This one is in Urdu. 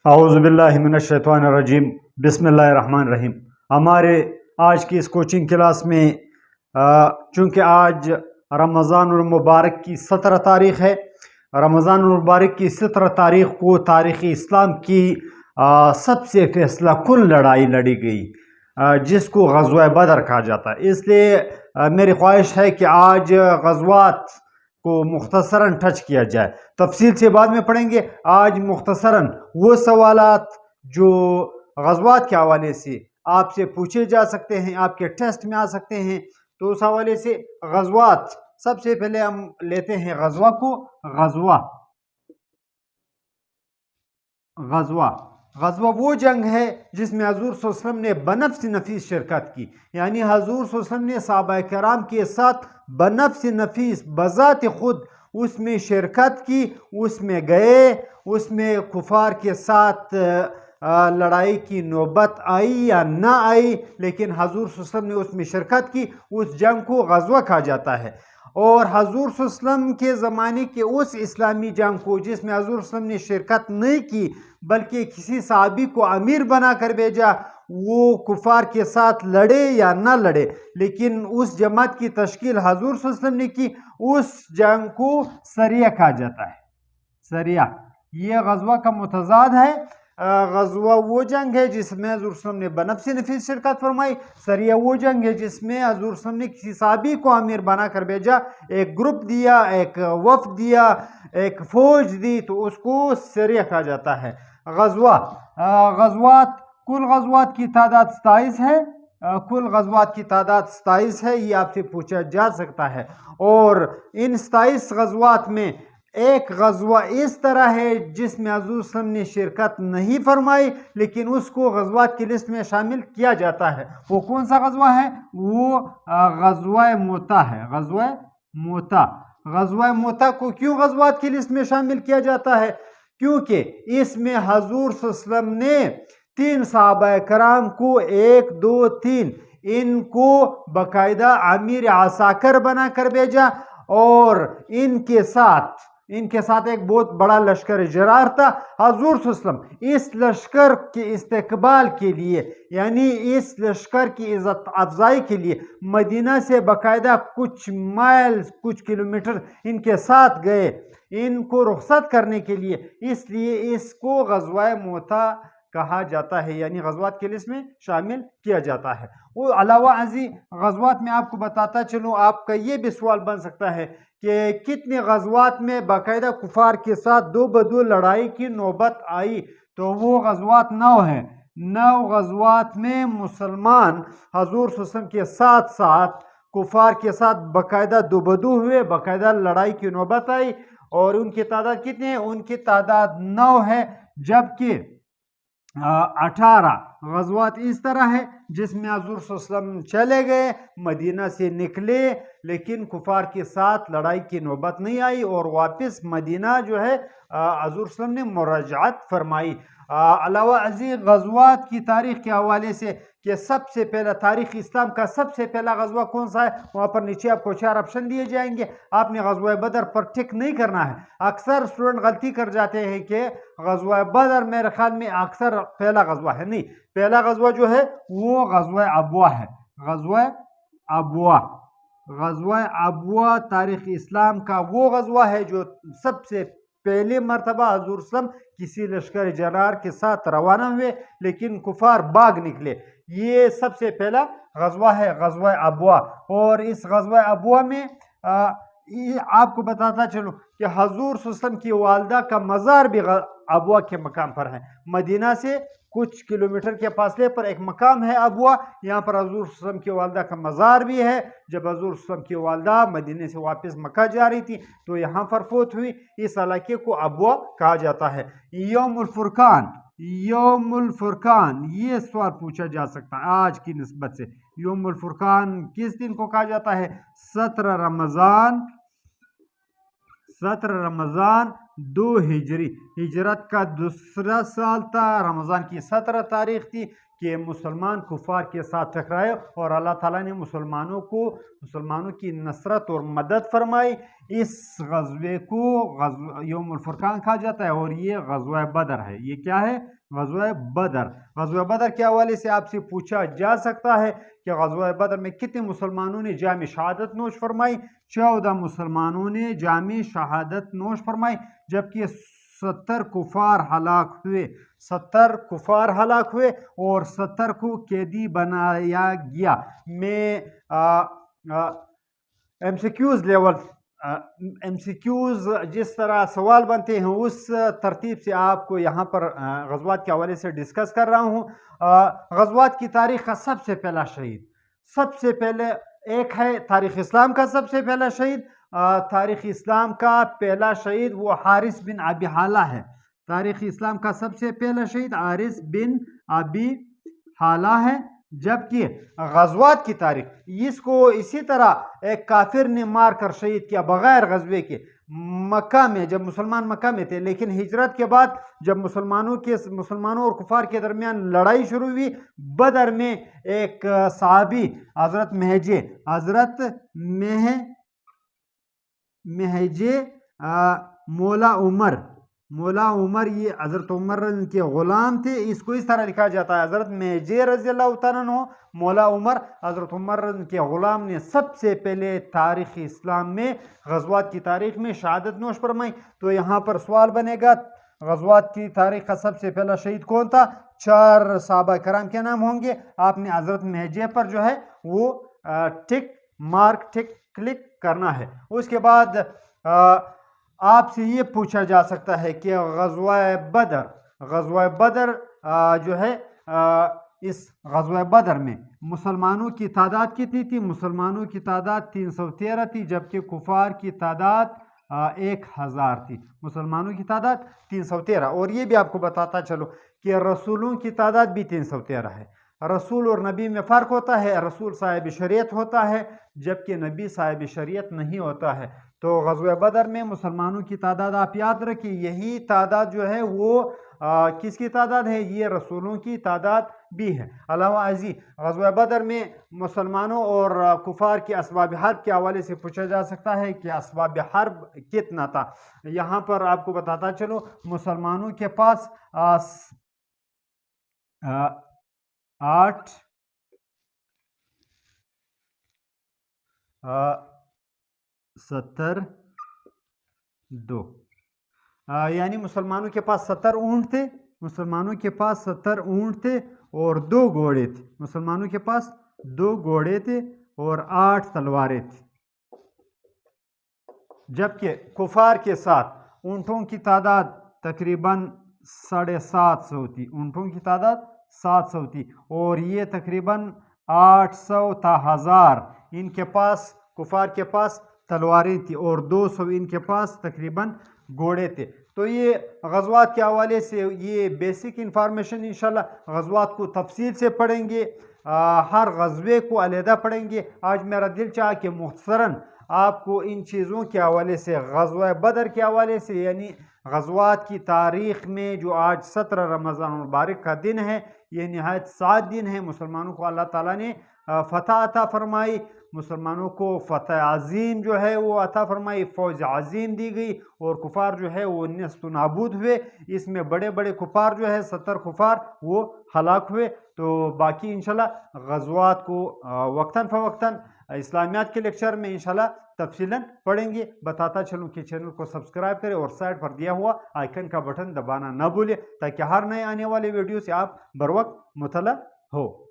اعوذ باللہ من الشیطان الرجیم، بسم اللہ الرحمن الرحیم۔ ہمارے آج کی اس کوچنگ کلاس میں چونکہ آج رمضان المبارک کی 17 تاریخ ہے، رمضان المبارک کی 17 تاریخ کو تاریخ اسلام کی سب سے فیصلہ کن لڑائی لڑی گئی، جس کو غزوہ بدر کہا جاتا ہے۔ اس لیے میری خواہش ہے کہ آج غزوات کو مختصراً ٹچ کیا جائے، تفصیل سے بعد میں پڑھیں گے۔ آج مختصراً وہ سوالات جو غزوات کے حوالے سے آپ سے پوچھے جا سکتے ہیں، آپ کے ٹیسٹ میں آ سکتے ہیں، تو اس حوالے سے غزوات سب سے پہلے ہم لیتے ہیں غزوہ کو۔ غزوہ وہ جنگ ہے جس میں حضور صلی اللہ علیہ وسلم نے بنفس نفیس شرکت کی، یعنی حضور صلی اللہ علیہ وسلم نے صحابہ کرام کے ساتھ بنفس نفیس بذات خود اس میں شرکت کی، اس میں گئے، اس میں کفار کے ساتھ لڑائی کی نوبت آئی یا نہ آئی، لیکن حضور صلی اللہ علیہ وسلم نے اس میں شرکت کی۔ اس جنگ کو غزوہ کہا جاتا ہے۔ اور حضور صلی اللہ علیہ وسلم کے زمانے کے اس اسلامی جنگ کو جس میں حضور صلی اللہ علیہ وسلم نے شرکت نہیں کی بلکہ کسی صحابی کو امیر بنا کر بھیجا، وہ کفار کے ساتھ لڑے یا نہ لڑے، لیکن اس جماعت کی تشکیل حضور صلی اللہ علیہ وسلم نے کی، اس جنگ کو سریہ کہا جاتا ہے۔ سریہ یہ غزوہ کا متضاد ہے۔ غزوہ وہ جنگ ہے جس میں حضور صلی اللہ علیہ وسلم نے بنفس نفیس شرکت فرمائی، سریہ وہ جنگ ہے جس میں حضور صلی اللہ علیہ وسلم نے کسی صحابی کو امیر بنا کر بھیجا، ایک گروپ دیا، ایک وفد دیا، ایک فوج دی، تو اس کو سریہ کہا جاتا ہے۔ غزوات کل غزوات کی تعداد 27 ہے، کل غزوات کی تعداد 27 ہے، یہ آپ سے پوچھا جا سکتا ہے۔ اور ان 27 غزوات میں ایک غزوہ اس طرح ہے جس میں حضور صلی اللہ علیہ وسلم نے شرکت نہیں فرمائی لیکن اس کو غزوات کی لسٹ میں شامل کیا جاتا ہے۔ وہ کون سا غزوہ ہے؟ وہ غزوہ موتا ہے۔ غزوہ موتا کو کیوں غزوات کی لسٹ میں شامل کیا جاتا ہے؟ کیونکہ اس میں حضور صلی اللہ علیہ وسلم نے 3 صحابہ کرام کو 1 2 3 ان کو باقاعدہ امیر عساکر بنا کر بھیجا، اور ان کے ساتھ ایک بہت بڑا لشکر جرار تھا۔ حضور صلی اللہ علیہ وسلم اس لشکر کے استقبال کے لیے، یعنی اس لشکر کی عزت افزائی کے لیے مدینہ سے باقاعدہ کچھ مائل، کچھ کلومیٹر ان کے ساتھ گئے ان کو رخصت کرنے کے لیے، اس لیے اس کو غزوہ موتا کہا جاتا ہے، یعنی غزوات کے لسٹ میں شامل کیا جاتا ہے۔ وہ علاوہ ازیں غزوات میں آپ کو بتاتا چلوں، آپ کا یہ بھی سوال بن سکتا ہے کہ کتنے غزوات میں باقاعدہ کفار کے ساتھ 2 بدو لڑائی کی نوبت آئی؟ تو وہ غزوات 9 ہیں۔ 9 غزوات میں مسلمان حضور صلی اللہ علیہ وسلم کے ساتھ کفار کے ساتھ باقاعدہ 2 بدو ہوئے، باقاعدہ لڑائی کی نوبت آئی، اور ان کی تعداد کتنی ہے؟ ان کی تعداد 9 ہے، جبکہ 18 غزوات اس طرح ہے جس میں حضور صلی اللہ علیہ وسلم چلے گئے، مدینہ سے نکلے، لیکن کفار کے ساتھ لڑائی کی نوبت نہیں آئی، اور واپس مدینہ جو ہے حضور صلی اللہ علیہ وسلم نے مراجعت فرمائی۔ علاوہ ازیں غزوات کی تاریخ کے حوالے سے کہ سب سے پہلا تاریخ اسلام کا سب سے پہلا غزوہ کون سا ہے، وہاں پر نیچے آپ کو 4 آپشن دیے جائیں گے، آپ نے غزوہ بدر پر ٹک نہیں کرنا ہے۔ اکثر اسٹوڈنٹ غلطی کر جاتے ہیں کہ غزوہ بدر میرے خیال میں اکثر پہلا غزوہ ہے، نہیں، پہلا غزوہ جو ہے وہ غزوہ ابوا ہے۔ غزوہ ابوا تاریخ اسلام کا وہ غزوہ ہے جو سب سے پہلی مرتبہ حضور صلی اللہ علیہ وسلم کسی لشکر جرار کے ساتھ روانہ ہوئے لیکن کفار بھاگ نکلے، یہ سب سے پہلا غزوہ ہے، غزوہ ابوا۔ اور اس غزوہ ابوا میں آپ کو بتاتا چلوں کہ حضور صلی اللہ علیہ وسلم کی والدہ کا مزار بھی ابوا کے مقام پر ہے، مدینہ سے کچھ کلومیٹر کے فاصلے پر ایک مقام ہے ابوا، یہاں پر حضور صلی اللہ علیہ وسلم کی والدہ کا مزار بھی ہے۔ جب حضور صلی اللہ علیہ وسلم کی والدہ مدینہ سے واپس مکہ جا رہی تھی تو یہاں پر فوت ہوئی، اس علاقے کو ابوا کہا جاتا ہے۔ یوم الفرقان یہ سوال پوچھا جا سکتا ہے آج کی نسبت سے، یوم الفرقان کس دن کو کہا جاتا ہے؟ 17 رمضان 2 ہجری، ہجرت کا دوسرا سال تھا، رمضان کی 17 تاریخ تھی کہ مسلمان کفار کے ساتھ ٹکرائے اور اللہ تعالیٰ نے مسلمانوں کی نصرت اور مدد فرمائی۔ اس غزوے کو یوم الفرقان کہا جاتا ہے اور یہ غزوہ بدر ہے۔ یہ کیا ہے؟ غزوہ بدر۔ غزوہ بدر کے حوالے سے آپ سے پوچھا جا سکتا ہے کہ غزوہ بدر میں کتنے مسلمانوں نے جام شہادت نوش فرمائی؟ 14 مسلمانوں نے جام شہادت نوش فرمائی، جبکہ 70 کفار ہلاک ہوئے۔ 70 کفار ہلاک ہوئے اور 70 کو قیدی بنایا گیا۔ میں ایم سی کیوز جس طرح سوال بنتے ہیں اس ترتیب سے آپ کو یہاں پر غزوات کے حوالے سے ڈسکس کر رہا ہوں۔ غزوات کی تاریخ کا سب سے پہلا شہید، سب سے پہلے ایک ہے تاریخ اسلام کا سب سے پہلا شہید۔ تاریخ اسلام کا پہلا شہید وہ حارث بن ابی حالہ ہے۔ تاریخ اسلام کا سب سے پہلا شہید حارث بن ابی حالہ ہے، جبکہ غزوات کی تاریخ اس کو اسی طرح ایک کافر نے مار کر شہید کیا بغیر غزوے کے، مکہ میں، جب مسلمان مکہ میں تھے، لیکن ہجرت کے بعد جب مسلمانوں اور کفار کے درمیان لڑائی شروع ہوئی، بدر میں ایک صحابی حضرت مہجے مولا عمر یہ حضرت عمر کے غلام تھے، اس کو اس طرح لکھا جاتا ہے حضرت مہجے رضی اللہ تعالیٰ عنہ مولا عمر، حضرت عمر کے غلام نے سب سے پہلے تاریخ اسلام میں غزوات کی تاریخ میں شہادت نوش فرمائی۔ تو یہاں پر سوال بنے گا غزوات کی تاریخ کا سب سے پہلا شہید کون تھا؟ 4 صحابہ کرام کے نام ہوں گے۔ آپ نے حضرت مہجے پر جو ہے وہ ٹک کلک کرنا ہے۔ اس کے بعد آپ سے یہ پوچھا جا سکتا ہے کہ غزوہ بدر جو ہے اس غزوہ بدر میں مسلمانوں کی تعداد کتنی تھی؟ مسلمانوں کی تعداد 313 تھی، جبکہ کفار کی تعداد 1000 تھی۔ مسلمانوں کی تعداد 313، اور یہ بھی آپ کو بتاتا چلو کہ رسولوں کی تعداد بھی 313 ہے۔ رسول اور نبی میں فرق ہوتا ہے، رسول صاحب شریعت ہوتا ہے جبکہ نبی صاحب شریعت نہیں ہوتا ہے۔ تو غزوہ بدر میں مسلمانوں کی تعداد آپ یاد رکھیں، یہی تعداد جو ہے وہ کس کی تعداد ہے؟ یہ رسولوں کی تعداد بھی ہے۔ علاوہ ازیں غزوہ بدر میں مسلمانوں اور کفار کے اسباب حرب کے حوالے سے پوچھا جا سکتا ہے کہ اسباب حرب کتنا تھا؟ یہاں پر آپ کو بتاتا چلو، مسلمانوں کے پاس 72 یعنی مسلمانوں کے پاس 70 اونٹ تھے، مسلمانوں کے پاس 70 اونٹ تھے اور 2 گھوڑے تھے۔ مسلمانوں کے پاس 2 گھوڑے تھے اور 8 تلواریں تھیں، جبکہ کفار کے ساتھ اونٹوں کی تعداد تقریباً 750 تھی، اونٹوں کی تعداد 700 تھی، اور یہ تقریباً 800 تا 1000 ان کے پاس کفار کے پاس تلواریں تھی اور 200 ان کے پاس تقریباً گھوڑے تھے۔ تو یہ غزوات کے حوالے سے یہ بیسک انفارمیشن، انشاءاللہ غزوات کو تفصیل سے پڑھیں گے، ہر غزوے کو علیحدہ پڑھیں گے۔ آج میرا دل چاہا کہ مختصراً آپ کو ان چیزوں کے حوالے سے، غزوہ بدر کے حوالے سے، یعنی غزوات کی تاریخ میں جو آج 17 رمضان المبارک کا دن ہے، یہ نہایت سعد دن ہے۔ مسلمانوں کو اللہ تعالیٰ نے فتح عطا فرمائی، مسلمانوں کو فتح عظیم جو ہے وہ عطا فرمائی، فوج عظیم دی گئی، اور کفار جو ہے وہ نیست و نابود ہوئے۔ اس میں بڑے بڑے کفار جو ہے 70 کفار وہ ہلاک ہوئے۔ تو باقی انشاءاللہ غزوات کو وقتاً فوقتاً اسلامیات کے لیکچر میں انشاءاللہ تفصیلاً پڑھیں گے۔ بتاتا چلوں کہ چینل کو سبسکرائب کریں اور سائڈ پر دیا ہوا آئیکن کا بٹن دبانا نہ بھولیں، تاکہ ہر نئے آنے والے ویڈیو سے آپ بر وقت مطلع ہو۔